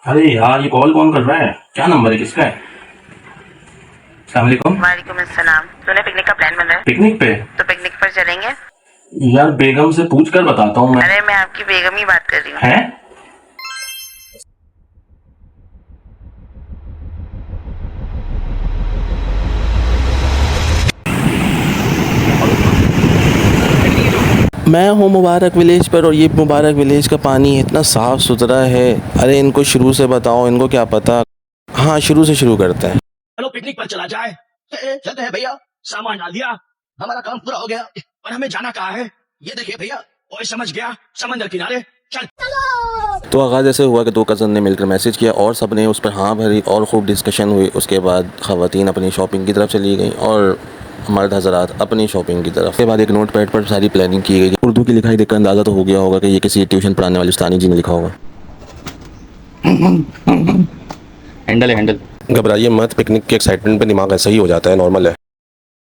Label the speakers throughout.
Speaker 1: अरे यार, ये कॉल कौन कर रहा है? क्या नंबर है? किसका है? अस्सलाम वालेकुम।
Speaker 2: वालेकुम अस्सलाम। सुने पिकनिक का प्लान बन रहा है,
Speaker 1: पिकनिक पे?
Speaker 2: तो पिकनिक पर चलेंगे?
Speaker 1: यार, बेगम से पूछ कर बताता हूँ मैं।
Speaker 2: अरे मैं आपकी बेगम ही बात कर रही हूँ।
Speaker 1: है?
Speaker 3: मैं हूँ मुबारक विलेज पर और ये मुबारक विलेज का पानी इतना साफ़ सुथरा है। अरे इनको शुरू से बताओ, इनको क्या पता। हाँ, शुरू से शुरू करते हैं।
Speaker 4: चलो पिकनिक पर चला जाए। चलते हैं भैया, सामान डाल दिया, हमारा काम पूरा हो गया। और हमें जाना कहाँ है? ये देखिए भैया, ओए समझ गया, समंदर किनारे। चल।
Speaker 3: तो आगाज़ ऐसे हुआ कि दो कज़न ने मिलकर मैसेज किया और सब ने उस पर हाँ भरी और खूब डिस्कशन हुई। उसके बाद ख़वातीन अपनी शॉपिंग की तरफ चली गई और मर्द हज़रात अपनी शॉपिंग की तरफ। उसके बाद एक नोट पैड पर सारी प्लानिंग की गई। उर्दू की लिखाई देखकर अंदाज़ा तो हो गया होगा कि ये किसी ट्यूशन पढ़ाने वाले उस्तानी जी ने लिखा होगा।
Speaker 5: हैंडल है हैंडल।
Speaker 3: घबराइए मत, पिकनिक के एक्साइटमेंट पे दिमाग ऐसा ही हो जाता है, नॉर्मल है।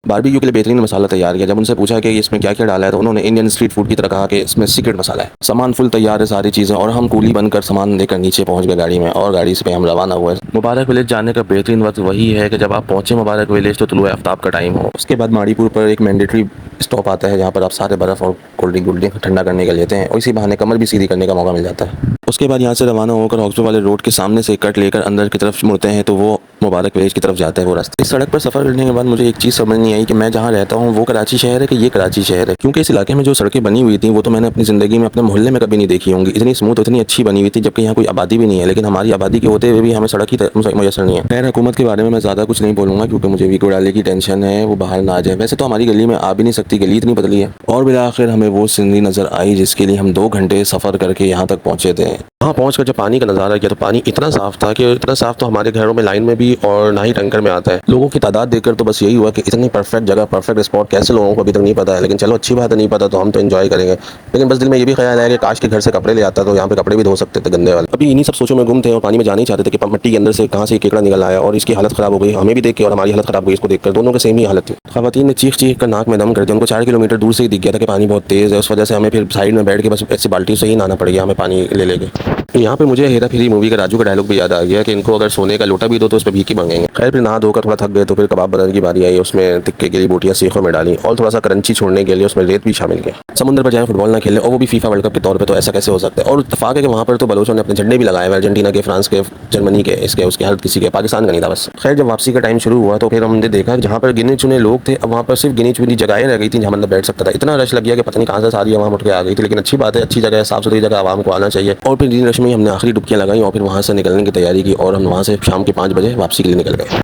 Speaker 3: बारबेक्यू के लिए बेहतरीन मसाला तैयार किया। जब उनसे पूछा कि इसमें क्या क्या डाला है तो उन्होंने इंडियन स्ट्रीट फूड की तरह कहा कि इसमें सीक्रेट मसाला है। सामान फुल तैयार है, सारी चीज़ें, और हम कूली बनकर सामान लेकर नीचे पहुंच गए गाड़ी में और गाड़ी से पे हम रवाना हुए। मुबारक विलेज जाने का बेहतरीन वक्त वही है कि जब आप पहुंचे मुबारक विलेज तो तुलुए आफ्ताब का टाइम हो। उसके बाद माड़ीपुर पर एक मैंडेटरी स्टॉप आता है जहाँ पर आप सारे बर्फ़ और कोल्ड ड्रिंक ठंडा करने का लेते हैं और इसी बहाने कमर भी सीधी करने का मौका मिल जाता है। उसके बाद यहाँ से रवाना होकर हॉस्पिटल वाले रोड के सामने से कट लेकर अंदर की तरफ मुड़ते हैं तो वो मुबारक विलेज की तरफ जाता है वो रास्ता। इस सड़क पर सफ़र करने के बाद मुझे एक चीज़ समझ नहीं आई कि मैं जहाँ रहता हूँ वो कराची शहर है कि ये कराची शहर है, क्योंकि इस इलाके में जो सड़कें बनी हुई थी वो तो मैंने अपनी ज़िंदगी में अपने मोहल्ले में कभी नहीं देखी होंगी। इतनी स्मूथ, इतनी अच्छी बनी हुई थी, जबकि यहाँ कोई आबादी भी नहीं है। लेकिन हमारी आबादी के होते हुए भी हमें सड़क ही मुयसर नहीं है। खैर, हुकूमत के बारे में मैं ज़्यादा कुछ नहीं बोलूँगा क्योंकि मुझे वीको डाले की टेंशन है, वो बाहर ना आ जाए। वैसे तो हमारी गली में आ भी नहीं सकती, गली इतनी पतली है। और बिलाखिर हमें वो सीनरी नज़र आई जिसके लिए हम 2 घंटे सफ़र करके यहाँ तक पहुँचे थे। वहाँ पहुँच कर जब पानी का नज़ारा किया तो पानी इतना साफ़ था कि इतना साफ़ तो हमारे घरों में लाइन में भी और ना ही टैंकर में आता है। लोगों की तादाद देखकर तो बस यही हुआ कि इतनी परफेक्ट जगह, परफेक्ट स्पॉट कैसे लोगों को अभी तक नहीं पता है। लेकिन चलो, अच्छी बात है, नहीं पता तो हम तो एंजॉय करेंगे। लेकिन बस दिल में ये भी ख्याल है कि काश के घर से कपड़े ले आता तो यहाँ पे कपड़े भी धो सकते थे गंदे वाले। अभी इन्हीं सब सोचों में गुम थे और पानी में जाना ही चाहते थे कि मिट्टी के अंदर से कहाँ से केकड़ा निकल आया और इसकी हालत ख़राब हो गई। हमें भी देख के और हमारी हालत ख़राब हो गई इसको देखकर, दोनों की सेम ही हालत थी। ख़वातीन ने चीख चीख कर नाक में दम कर दिया। उनको 4 किलोमीटर दूर से ही दिख गया था कि पानी बहुत तेज़ है। उस वजह से हमें फिर साइड में बैठ के बस ऐसी बाल्टी से ही नहाना पड़ गया हमें पानी ले लेके। यहाँ पे मुझे हेरा फेरी मूवी का राजू का डायलॉग भी याद आ गया कि इनको अगर सोने का लोटा भी दो तो उस पर भीख ही मांगेंगे। खैर, फिर नहा धोकर थोड़ा थक गए तो फिर कबाब बनाने की बारी आई। उसमें तिक्के के लिए बोटियाँ सीखों में डाली और थोड़ा सा करंची छोड़ने के लिए उसमें रेत भी शामिल किया। समुद्र पर जाए फुटबॉल ना खेले और वो भी फीफा वर्ल्ड कप के तौर पे, तो ऐसा कैसे हो सकता है। और इत्तेफाक है कि वहाँ पर तो बलोचों ने अपने झंडे भी लगाए हुए, अर्जेंटीना के, फ्रांस के, जर्मनी के, इसके उसके, हर किसी के, पाकिस्तान का नहीं था बस। खैर, जब वापसी का टाइम शुरू हुआ तो फिर हमने देखा जहाँ पर गिने चुने लोग थे अब वहाँ पर सिर्फ गिनी चुनी जगहें रह गई थी जहाँ मतलब बैठ सकता था। इतना रश लग गया कि पता नहीं कहाँ से सारी आवाम उठ के आ गई थी। लेकिन अच्छी बात है, अच्छी जगह, साफ सुथरी जगह आवाम को आना चाहिए। और फिर दिन रश में हमने आखिरी डुबकियाँ लगाई और फिर वहाँ से निकलने की तैयारी की और हम वहाँ से शाम के 5 बजे वापसी के लिए निकल गए।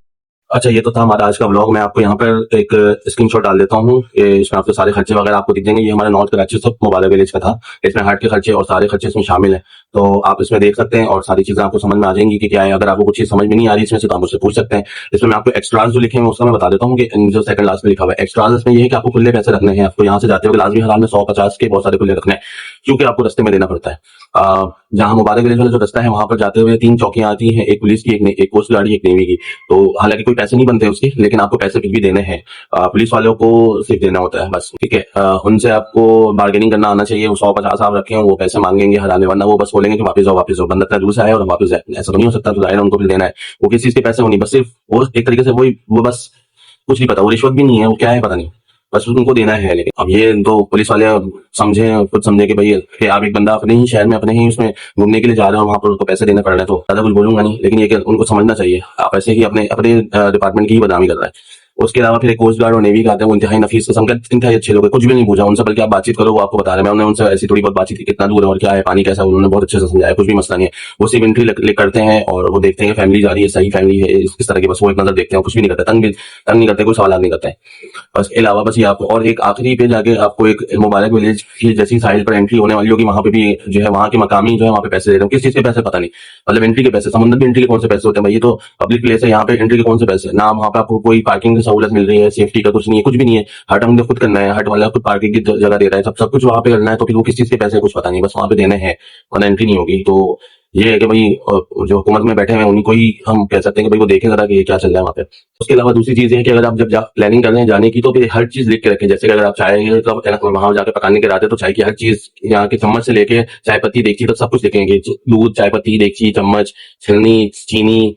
Speaker 1: अच्छा, ये तो था हमारा आज का व्लॉग। मैं आपको यहाँ पर एक स्क्रीनशॉट डाल देता हूँ। इसमें आपको सारे खर्चे वगैरह आपको दिख जाएंगे। ये हमारा नॉर्थ कराची से मुबारक विलेज का था। इसमें हाट के खर्चे और सारे खर्चे इसमें शामिल हैं, तो आप इसमें देख सकते हैं और सारी चीजें आपको समझ में आ जाएंगी कि क्या है। अगर आपको कुछ चीज समझ में नहीं आ रही इसमें से तो आप मुझसे पूछ सकते हैं। इसमें मैं आपको एक्स्ट्राज जो लिखे हैं उसका मैं बता देता हूँ कि जो सेकंड लास्ट में लिखा हुआ है एक्स्ट्राज, इसमें ये है कि आपको खुले पैसे रखने हैं। आपको यहाँ से जाते हुए लाजमी हाल में 100-50 के बहुत सारे खुले रखने हैं, क्योंकि आपको रस्ते में देना पड़ता है। जहाँ मुबारक विलेज वाला जो रास्ता है वहां पर जाते हुए 3 चौकियां आती हैं, एक पुलिस की, एक कोस्ट गार्ड की, एक नेवी की। तो हालांकि कोई पैसे नहीं बनते उसके, लेकिन आपको पैसे फिर भी देने हैं। पुलिस वालों को सिर्फ देना होता है बस, ठीक है। उनसे आपको बार्गेनिंग करना आना चाहिए। वो 100-50 आप रखे हैं, वो पैसे मांगेंगे हराने, वरना वो बस बोलेंगे कि वापस जाओ वापस जाओ, बंदा इतना दूर से आया और वापस जाए, ऐसा तो नहीं हो सकता। तो जाहिर है उनको फिर देना है। वो किस चीज के पैसे होनी, बस सिर्फ वो एक तरीके से वो बस कुछ नहीं पता, वो रिश्वत भी नहीं है, वो क्या है पता नहीं, बस उनको देना है। लेकिन अब ये तो पुलिस वाले समझे, खुद समझे कि भाई कि आप एक बंदा अपने ही शहर में, अपने ही उसमें घूमने के लिए जा रहे हो, वहां पर उनको पैसे देने पड़ रहे हैं, तो ज्यादा कुछ बोलूंगा नहीं। लेकिन ये कि उनको समझना चाहिए, आप ऐसे ही अपने अपने डिपार्टमेंट की ही बदनामी कर रहा है। उसके अलावा फिर एक कोस्ट गार्ड और नेवी का आते हैं, वो इंतहाई नफीस किस्म के, इंतहाई अच्छे लोग हैं, कुछ भी नहीं पूछा उनसे, बल्कि आप बातचीत करो वो आपको बता रहे हैं। मैंने उनसे ऐसी थोड़ी बहुत बातचीत की, कितना दूर है और क्या है, पानी कैसा है, उन्होंने बहुत अच्छे से समझाया, कुछ भी मसला नहीं है। वो सिर्फ एंट्री करते हैं और वो देखते हैं कि फैमिली जा रही है, सही फैमिली है, इस तरह की, बस वो एक नजर देखते हैं, कुछ भी नहीं करते, तंग नहीं करते, कोई सवाल नहीं करते हैं। बस के अलावा बस ये आपको, और एक आखिरी पे जाके आपको एक मुबारक विलेज की जैसी साइड पर एंट्री होने वाली होगी, वहां पे भी जो है वहां के मकामी जो है वहां पे पैसे दे रहे हैं। किस चीज के पैसे पता नहीं, मतलब एंट्री के पैसे। समुद्र में एंट्री के कौन से पैसे होते हैं भाई, ये तो पब्लिक प्लेस है, यहाँ पे एंट्री के कौन से पैसे ना। वहां पे आपको कोई पार्किंग सहूलत मिल रही है, सेफ्टी का कुछ नहीं है, कुछ भी नहीं है। हट हमने खुद करना है, हट वाला खुद पार्किंग की जगह दे रहा है, सब कुछ वहां पे करना है। तो फिर वो किस चीज के पैसे कुछ पता नहीं, बस वहां पे देने हैं, वरना एंट्री नहीं होगी। तो ये है कि भाई जो हुकूमत में बैठे हैं उन्हीं को ही हम कह सकते हैं कि भाई वो देखें जरा कि ये क्या चल रहा है वहाँ पे। उसके अलावा दूसरी चीज है कि अगर आप जब प्लानिंग कर रहे हैं जाने की, तो फिर हर चीज लिख के रखें। जैसे कि अगर आप चाय तो वहां जाकर पकाने के इरादे, तो चाय की हर चीज, यहाँ के चम्मच से लेके चाय पत्ती देगची तक सब कुछ लिखेंगे। दूध, चाय पत्ती, देगची, चम्मच, छलनी, चीनी,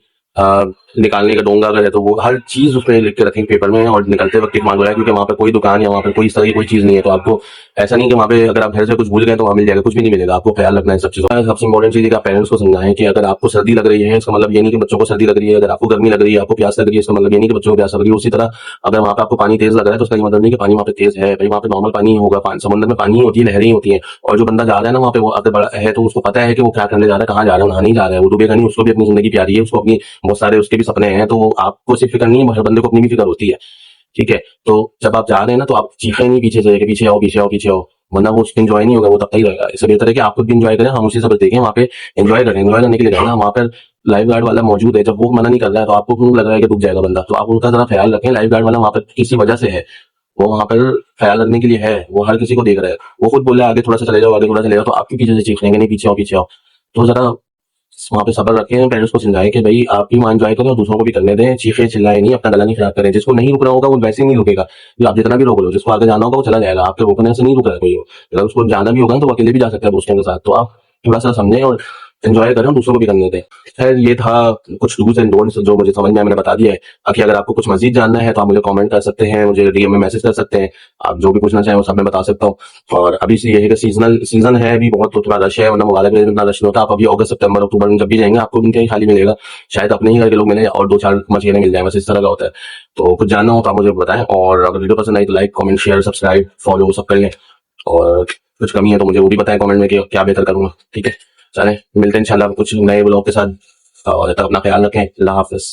Speaker 1: निकालने का डोंगा अगर है तो वो हर चीज उसमें लिख के रखेंगे पेपर में, और निकलते वक्त टिक मांग रहा है, क्योंकि वहाँ पे कोई दुकान या वहाँ पे कोई इस तरह की कोई चीज नहीं है। तो आपको ऐसा नहीं कि वहाँ पे अगर आप घर से कुछ भूल गए तो वहाँ मिल जाएगा, कुछ भी नहीं मिलेगा। आपको ख्याल रखना है सब चीजों। सबसे इंपॉर्टेंट चीज है कि आप पेरेंट्स को समझाएं कि अगर आपको सर्दी लग रही है, इसका मतलब ये नहीं कि बच्चों को सर्दी लग रही है। अगर आपको गर्मी लग रही है, आपको प्यास लग रही है, इसका मतलब ये नहीं कि बच्चों को प्यास लग रही है। उसी तरह अगर वहाँ पे आपको पानी तेज लग रहा है तो उसका ये मतलब नहीं कि पानी वहाँ पे तेज है। भाई वहाँ पे नॉर्मल पानी ही होगा, समुद्र में पानी ही होती है, लहरें ही होती है। और जो बंदा जा रहा है ना वहाँ पे, वो अगर बड़ा है तो उसको पता है कि वो क्या करने जा रहा है, कहाँ जा रहा है, नहाने ही जा रहा है, वो डूबेगा नहीं। उसको भी अपनी जिंदगी प्यारी है, उसको अपनी बहुत सारे उसके भी सपने हैं। तो आपको सिर्फ फिक्र नहीं है, हर बंदे को अपनी भी फिक्र होती है, ठीक है। तो जब आप जा रहे हैं ना, तो आप चीखें नहीं पीछे से कि पीछे आओ पीछे आओ पीछे आओ, वरना वो एंजॉय नहीं होगा, वो तब तक ही रहेगा। इससे बेहतर है कि आप खुद भी एंजॉय करें, हम उसी सब देखें, वहाँ पे एंजॉय करें। एंजॉय करने के लिए जाना, वहाँ पर लाइफ गार्ड वाला मौजूद है, जब वो मना नहीं कर रहा है तो आपको क्यों लग रहा है कि डूब जाएगा बंदा। तो आप उनका जरा ख्याल रखें। लाइफ गार्ड वाला वहाँ पर किसी वजह से है, वो वहाँ पर ख्याल रखने के लिए है, वो हर किसी को देख रहा है। वो खुद बोले आगे थोड़ा सा चले जाओ, आगे थोड़ा चले जाओ, तो आपके पीछे से चीख रहे हैं नहीं पीछे आओ पीछे आओ। तो जरा वहाँ पे सब्र रखें, पेरेंट्स को समझाएं कि भाई आप भी वहाँ एंजॉय करें और दूसरों को भी करने दें। चीखे चिल्लाए नहीं, अपना गला नहीं खराब करें। जिसको नहीं रुकना होगा वो वैसे ही नहीं रुकेगा, आप जितना भी रोक लो। जिसको आगे जाना होगा वो चला जाएगा, आपके रोकने से नहीं रुक रहा है कोई। अगर उसको जाना भी होगा तो वो अकेले भी जा सकता है दोस्तों के साथ। तो आप थोड़ा सा समझें और एंजॉय करें, दूसरों को भी करने दें। खैर ये था कुछ डूज एंड डोंट्स जो मुझे समझ में आया, मैंने बता दिया है। बाकी अगर आपको कुछ मजीद जानना है तो आप मुझे कमेंट कर सकते हैं, मुझे डीएम में मैसेज कर सकते हैं। आप जो भी पूछना चाहें वो सब मैं बता सकता हूँ। और अभी से ये है कि सीजन है अभी, बहुत थोड़ा रश है, वरना मुबारक में इतना रश नहीं होता। आप अभी अगस्त सितंबर अक्टूबर में जब भी जाएंगे आपको इनके ही खाली मिलेगा, शायद अपने ही घर के लोग मिले और 2-4 मछलियाँ मिल जाए, बस इस तरह का होता है। तो कुछ जानना हो तो आप मुझे बताएं, और अगर वीडियो पसंद आई तो like comment share subscribe follow सब कर लें, और कुछ कमी है तो मुझे वो भी बताएं कमेंट में कि क्या बेहतर करूंगा, ठीक है। चलें मिलते हैं इंशाल्लाह कुछ नए ब्लॉग के साथ, और तब अपना ख्याल रखें। अल्लाह हाफिज।